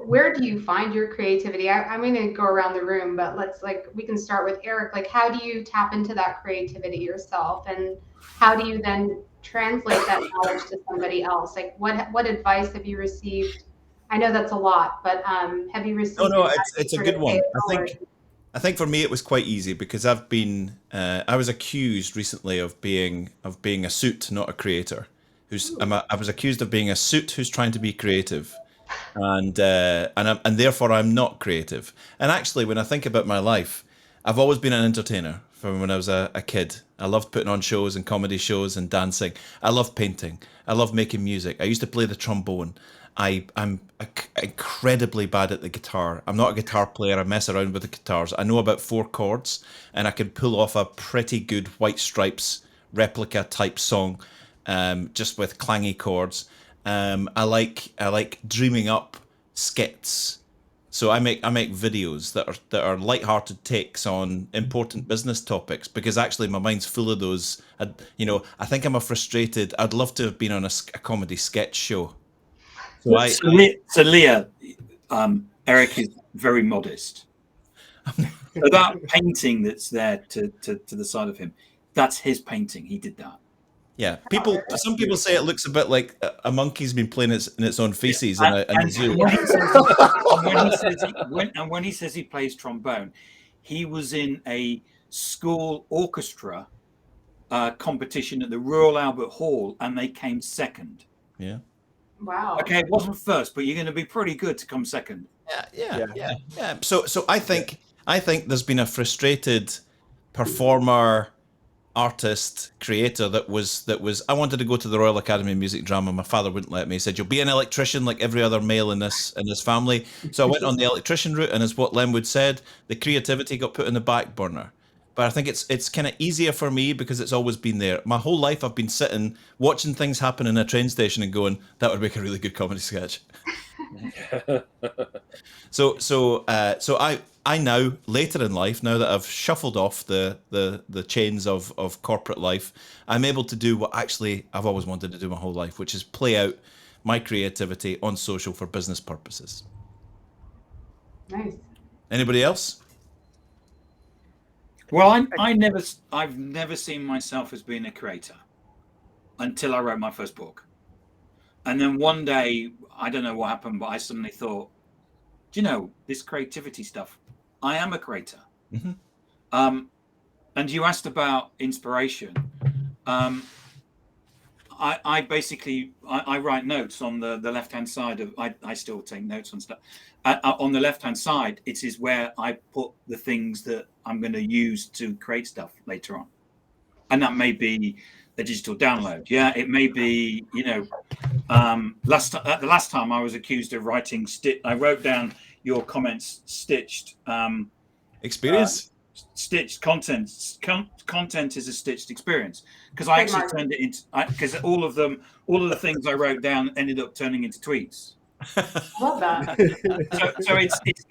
Where do you find your creativity? I'm going to go around the room, but we can start with Eric. Like, how do you tap into that creativity yourself, and how do you then translate that knowledge to somebody else? Like, what advice have you received? I know that's a lot, but have you received? No, it's a good one. I think for me it was quite easy because I was accused recently of being a suit, not a creator. I was accused of being a suit who's trying to be creative, and therefore I'm not creative. And actually, when I think about my life, I've always been an entertainer from when I was a kid. I loved putting on shows and comedy shows and dancing. I love painting. I love making music. I used to play the trombone. I'm incredibly bad at the guitar. I'm not a guitar player. I mess around with the guitars. I know about 4 chords, and I can pull off a pretty good White Stripes replica type song, just with clangy chords. I like dreaming up skits. So I make videos that are light-hearted takes on important business topics, because actually my mind's full of those. I think I'm I'd love to have been on a comedy sketch show. So Leah, Eric is very modest. That painting that's there to the side of him, that's his painting. He did that. Yeah, some people say it looks a bit like a monkey's been playing in its own feces in a zoo. When he says he plays trombone, he was in a school orchestra competition at the Royal Albert Hall, and they came second. Yeah. Wow. Okay, it wasn't first, but you're going to be pretty good to come second. Yeah. So I think there's been a frustrated performer, artist, creator that was I wanted to go to the Royal Academy of Music Drama. My father wouldn't let me. He said, you'll be an electrician like every other male in this family. So I went on the electrician route, and as what Lenwood said, the creativity got put in the back burner. But I think it's kind of easier for me because it's always been there. My whole life I've been sitting watching things happen in a train station and going, that would make a really good comedy sketch. So I now, later in life, now that I've shuffled off the chains of corporate life, I'm able to do what actually I've always wanted to do my whole life, which is play out my creativity on social for business purposes. Nice. Anybody else? Well, I've never seen myself as being a creator until I wrote my first book. And then one day, I don't know what happened, but I suddenly thought, do you know, this creativity stuff, I am a creator. Mm-hmm. And you asked about inspiration. I basically write notes on the left-hand side of, I still take notes on stuff. On the left-hand side, it is where I put the things that I'm going to use to create stuff later on. And that may be a digital download. Yeah, it may be, you know, the last time I was accused of writing, I wrote down your comments, stitched. Experience? Stitched content. Content is a stitched experience, because I actually turned it into, because all of the things I wrote down ended up turning into tweets. Love that. So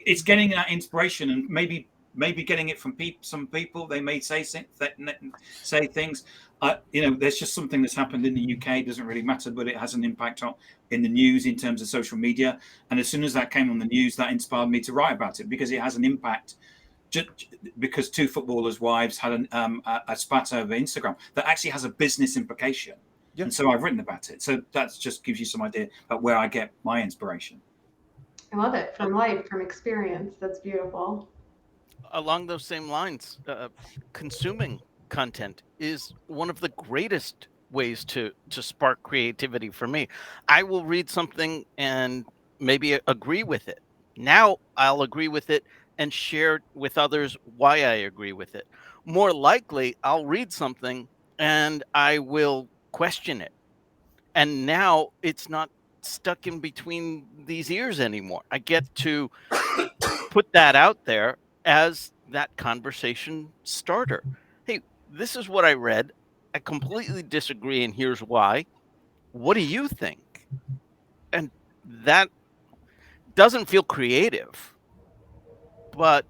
it's getting that inspiration, and maybe getting it from some people. They may say things. You know, there's just something that's happened in the UK. It doesn't really matter, but it has an impact in the news in terms of social media. And as soon as that came on the news, that inspired me to write about it, because it has an impact. Because two footballers' wives had a spat over Instagram that actually has a business implication. Yep. And so I've written about it. So that just gives you some idea about where I get my inspiration. I love it. From life, from experience. That's beautiful. Along those same lines, consuming content is one of the greatest ways to spark creativity for me. I will read something and maybe agree with it. Now I'll agree with it and share with others why I agree with it. More likely, I'll read something and I will question it. And now it's not stuck in between these ears anymore. I get to put that out there as that conversation starter. Hey, this is what I read. I completely disagree, and here's why. What do you think? And that doesn't feel creative, but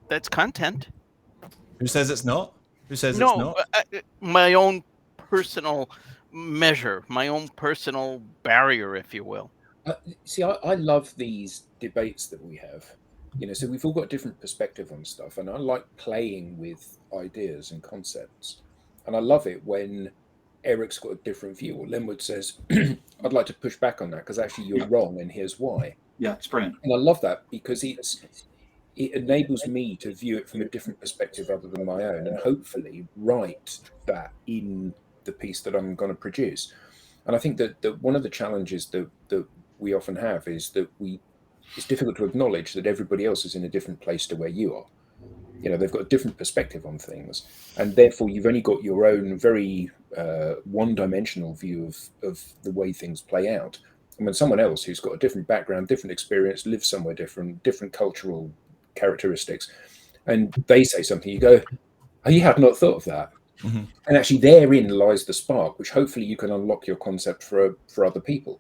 that's content. Who says it's not? Who says it's not? My own personal measure, my own personal barrier, if you will. See, I love these debates that we have. You know, so we've all got a different perspective on stuff, and I like playing with ideas and concepts. And I love it when Eric's got a different view, or Linwood says, I'd like to push back on that because actually you're wrong, and here's why. Yeah, it's brilliant. And I love that because it enables me to view it from a different perspective other than my own, and hopefully write that in the piece that I'm going to produce. And I think that one of the challenges that we often have is that it's difficult to acknowledge that everybody else is in a different place to where you are. You know, they've got a different perspective on things, and therefore you've only got your own very one-dimensional view of the way things play out. And when someone else who's got a different background, different experience, lives somewhere different cultural characteristics, and they say something, you go, oh, you had not thought of that. Mm-hmm. And actually therein lies the spark, which hopefully you can unlock your concept for other people.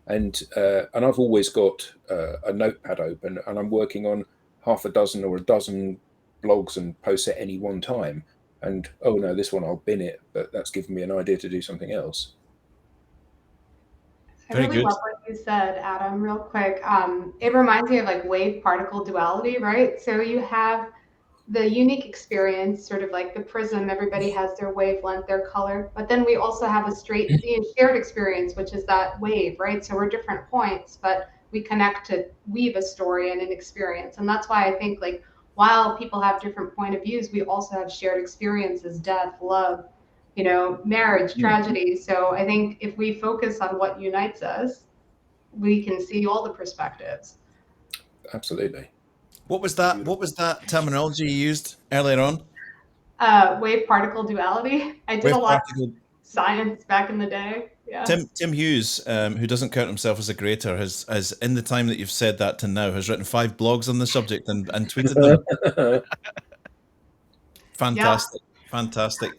And I've always got a notepad open, and I'm working on half a dozen or a dozen blogs and posts at any one time. And oh no, this one I'll bin it, but that's given me an idea to do something else. I really love what you said, Adam, real quick. It reminds me of like wave particle duality, right? So you have the unique experience, sort of like the prism, everybody has their wavelength, their color, but then we also have a shared experience, which is that wave, right? So we're different points, but we connect to weave a story and an experience. And that's why I think, like, while people have different point of views, we also have shared experiences, death, love, marriage, tragedy. So I think if we focus on what unites us, we can see all the perspectives. Absolutely. What was that terminology you used earlier on? Wave particle duality. I did a lot of science back in the day. Yeah. Tim Hughes, who doesn't count himself as a creator, has in the time that you've said that to now, has written 5 blogs on the subject and tweeted them. Fantastic. Yeah. Fantastic.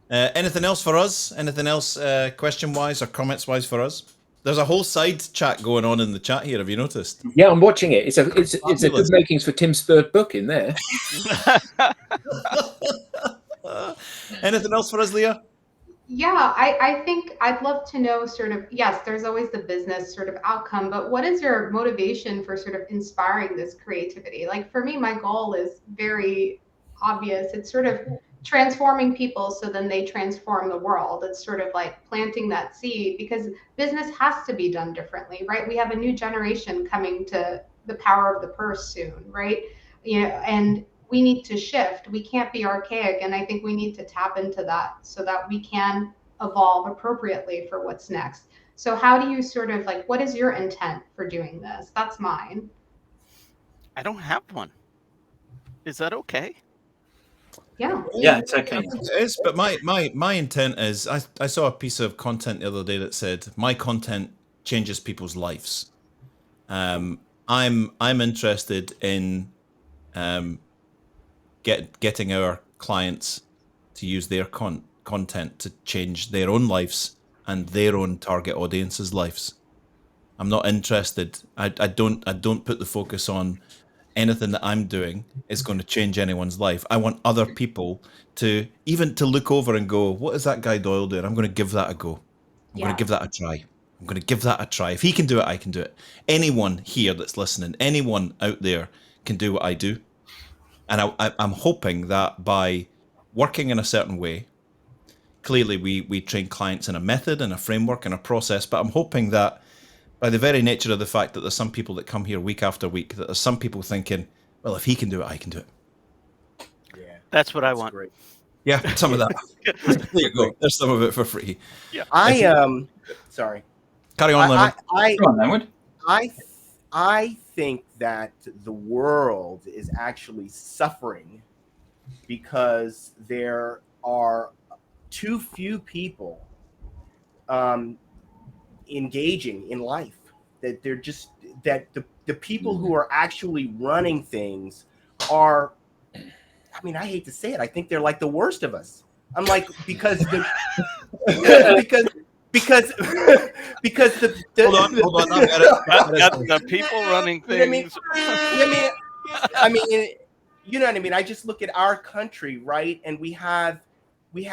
Anything else for us? Anything else question-wise or comments-wise for us? There's a whole side chat going on in the chat here. Have you noticed? Yeah, I'm watching it. It's a good makings for Tim's 3rd book in there. Anything else for us, Leah? Yeah, I think I'd love to know sort of, yes, there's always the business sort of outcome, but what is your motivation for sort of inspiring this creativity? Like for me, my goal is very obvious. It's sort of transforming people so then they transform the world. It's sort of like planting that seed, because business has to be done differently, right? We have a new generation coming to the power of the purse soon, right? And we need to shift. We can't be archaic. And I think we need to tap into that so that we can evolve appropriately for what's next. So how do you sort of like, what is your intent for doing this? That's mine. I don't have one. Is that okay? Yeah. Yeah, it's okay. It is, but my intent is, I saw a piece of content the other day that said, my content changes people's lives. I'm interested in getting our clients to use their content to change their own lives and their own target audience's lives. I'm not interested. I don't put the focus on anything that I'm doing is going to change anyone's life. I want other people to look over and go, what is that guy Doyle doing? I'm going to give that a go. I'm going to give that a try. I'm going to give that a try. If he can do it, I can do it. Anyone here that's listening, anyone out there can do what I do. And I'm hoping that by working in a certain way, clearly we train clients in a method and a framework and a process, but I'm hoping that by the very nature of the fact that there's some people that come here week after week, that there's some people thinking, well, if he can do it, I can do it. Yeah, that's what I want. Great. Yeah, some of that. There you go. There's some of it for free. Yeah. Sorry. Carry on, Leonard. I think that the world is actually suffering because there are too few people engaging in life. That they're just the people who are actually running things are, I mean, I hate to say it, I think they're like the worst of us. I'm like, because the hold on. The people running things. I mean, you know what I mean? I just look at our country, right? And we have, you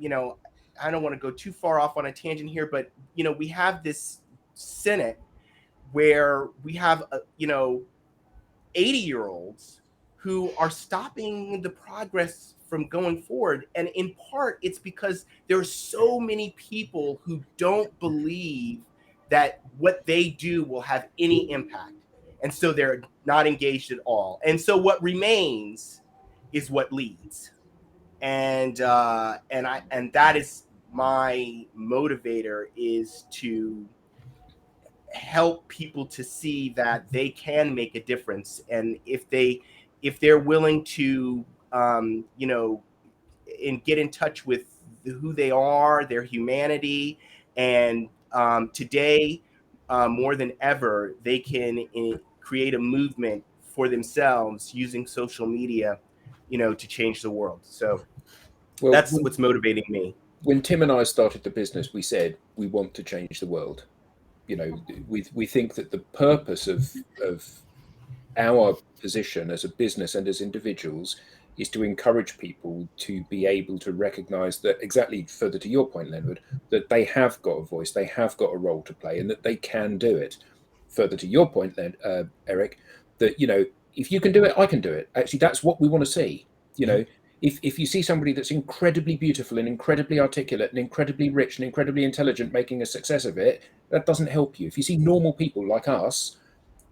know, I don't want to go too far off on a tangent here, but, you know, we have this Senate where we have, 80-year-olds who are stopping the progress from going forward. And in part, it's because there are so many people who don't believe that what they do will have any impact. And so they're not engaged at all. And so what remains is what leads. And that is my motivator, is to help people to see that they can make a difference. And if they're willing to, and get in touch with who they are, their humanity, and today, more than ever, they can create a movement for themselves using social media, to change the world. So that's what's motivating me. When Tim and I started the business, we said we want to change the world. We think that the purpose of our position as a business and as individuals is to encourage people to be able to recognize that, exactly further to your point, Leonard, that they have got a voice, they have got a role to play, and that they can do it. Further to your point, then, Eric, that, if you can do it, I can do it. Actually, that's what we want to see. You know, if you see somebody that's incredibly beautiful and incredibly articulate and incredibly rich and incredibly intelligent making a success of it, that doesn't help you. If you see normal people like us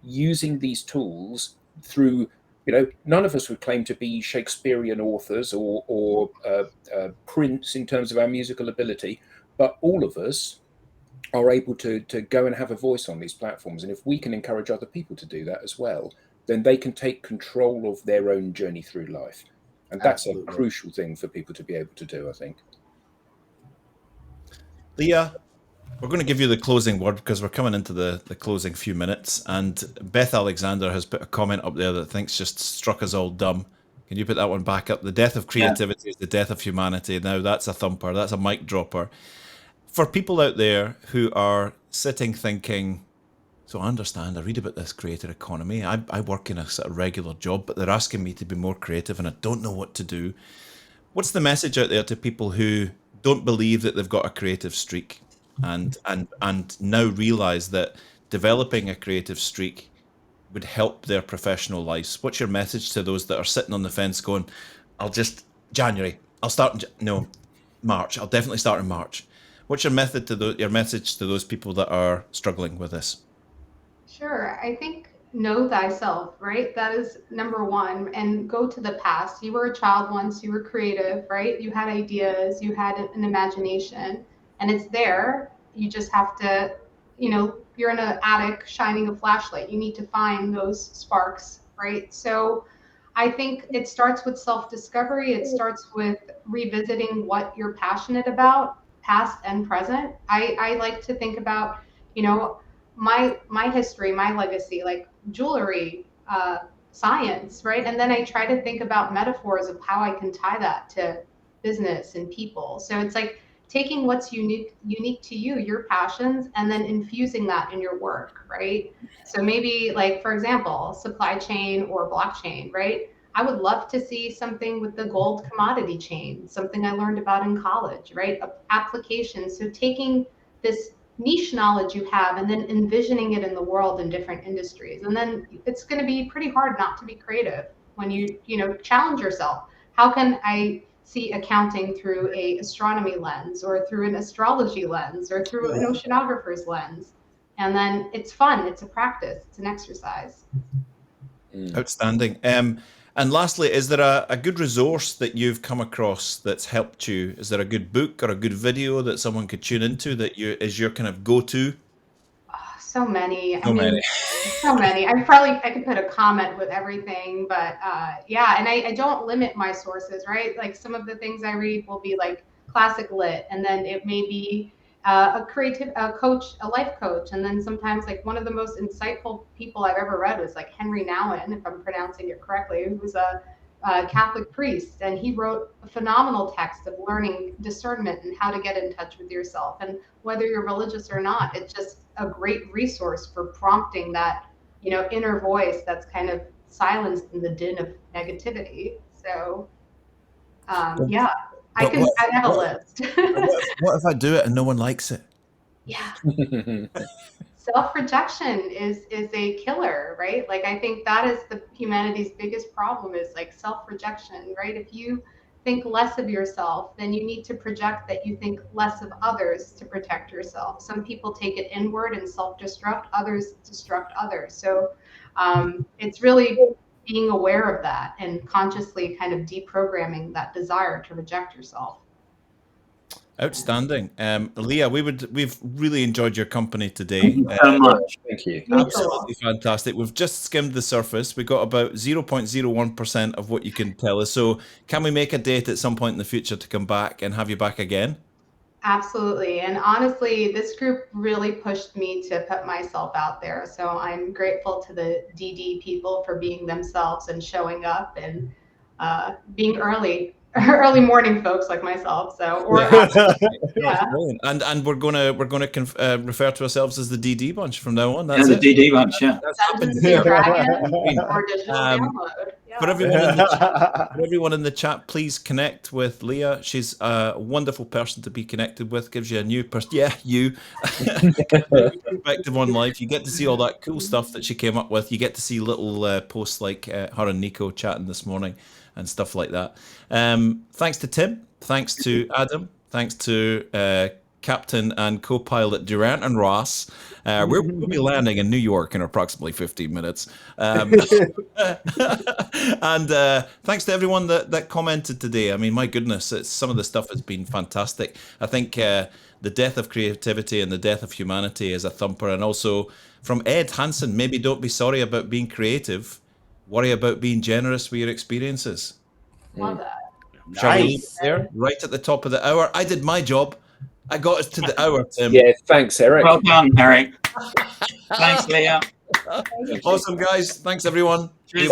using these tools through, you know, none of us would claim to be Shakespearean authors or Prince in terms of our musical ability, but all of us are able to go and have a voice on these platforms. And if we can encourage other people to do that as well, then they can take control of their own journey through life. And that's a crucial thing for people to be able to do, I think. Leah, we're going to give you the closing word because we're coming into the closing few minutes. And Beth Alexander has put a comment up there that I think's just struck us all dumb. Can you put that one back up? The death of creativity is the death of humanity. Now, that's a thumper. That's a mic dropper. For people out there who are sitting thinking, so I understand, I read about this creator economy. I work in a sort of regular job, but they're asking me to be more creative and I don't know what to do. What's the message out there to people who don't believe that they've got a creative streak and now realize that developing a creative streak would help their professional lives? What's your message to those that are sitting on the fence going, January, I'll start March. I'll definitely start in March. What's your message to those people that are struggling with this? Sure. I think know thyself, right? That is number one. And go to the past. You were a child once, you were creative, right? You had ideas, you had an imagination, and it's there. You just have to, you know, you're in an attic shining a flashlight. You need to find those sparks, right? So I think it starts with self-discovery. It starts with revisiting what you're passionate about, past and present. I like to think about, you know, my history, my legacy, like jewelry, science, right? And then I try to think about metaphors of how I can tie that to business and people. So it's like taking what's unique to you, your passions, and then infusing that in your work, right? So maybe like, for example, supply chain or blockchain, right? I would love to see something with the gold commodity chain, something I learned about in college, right? Applications. So taking this niche knowledge you have and then envisioning it in the world in different industries. And then it's going to be pretty hard not to be creative when you challenge yourself. How can I see accounting through a astronomy lens or through an astrology lens or through an oceanographer's lens? And then it's fun. It's a practice. It's an exercise. Outstanding. And lastly, is there a good resource that you've come across that's helped you? Is there a good book or a good video that someone could tune into that is your kind of go-to? So many. So many. I could put a comment with everything, but yeah. And I don't limit my sources, right? Like some of the things I read will be like classic lit, and then it may be a coach, a life coach. And then sometimes like one of the most insightful people I've ever read was like Henry Nouwen, if I'm pronouncing it correctly, who was a Catholic priest. And he wrote a phenomenal text of learning discernment and how to get in touch with yourself. And whether you're religious or not, it's just a great resource for prompting that, inner voice that's kind of silenced in the din of negativity. So, yeah. I have a list. What if I do it and no one likes it? Yeah. Self-rejection is a killer, right? Like, I think that is humanity's biggest problem is like self-rejection, right? If you think less of yourself, then you need to project that you think less of others to protect yourself. Some people take it inward and self-destruct, others destruct others. So it's really being aware of that and consciously kind of deprogramming that desire to reject yourself. Outstanding. Leah, we've really enjoyed your company today. Thank you so much. Thank you. Absolutely fantastic. We've just skimmed the surface. We got about 0.01% of what you can tell us. So can we make a date at some point in the future to come back and have you back again? Absolutely. And honestly, this group really pushed me to put myself out there. So I'm grateful to the DD people for being themselves and showing up and being early morning folks like myself. So, yeah. And we're gonna refer to ourselves as the DD bunch from now on. That's the DD bunch, yeah. Dungeons and Dragons or digital download. For everyone in the chat, please connect with Leah. She's a wonderful person to be connected with. Gives you a new perspective on life. You get to see all that cool stuff that she came up with. You get to see little posts like her and Nico chatting this morning and stuff like that. Thanks to Tim. Thanks to Adam. Thanks to Captain and co-pilot Durant and Ross. We'll be landing in New York in approximately 15 minutes. And thanks to everyone that commented today. I mean, my goodness, some of the stuff has been fantastic. I think the death of creativity and the death of humanity is a thumper. And also from Ed Hansen, maybe don't be sorry about being creative. Worry about being generous with your experiences. Love that. Shall we leave it there? Right at the top of the hour. I did my job. I got us to the hour, Tim. Yeah, thanks, Eric. Well done, Eric. Thanks, Leah. Awesome, guys. Thanks, everyone. Cheers.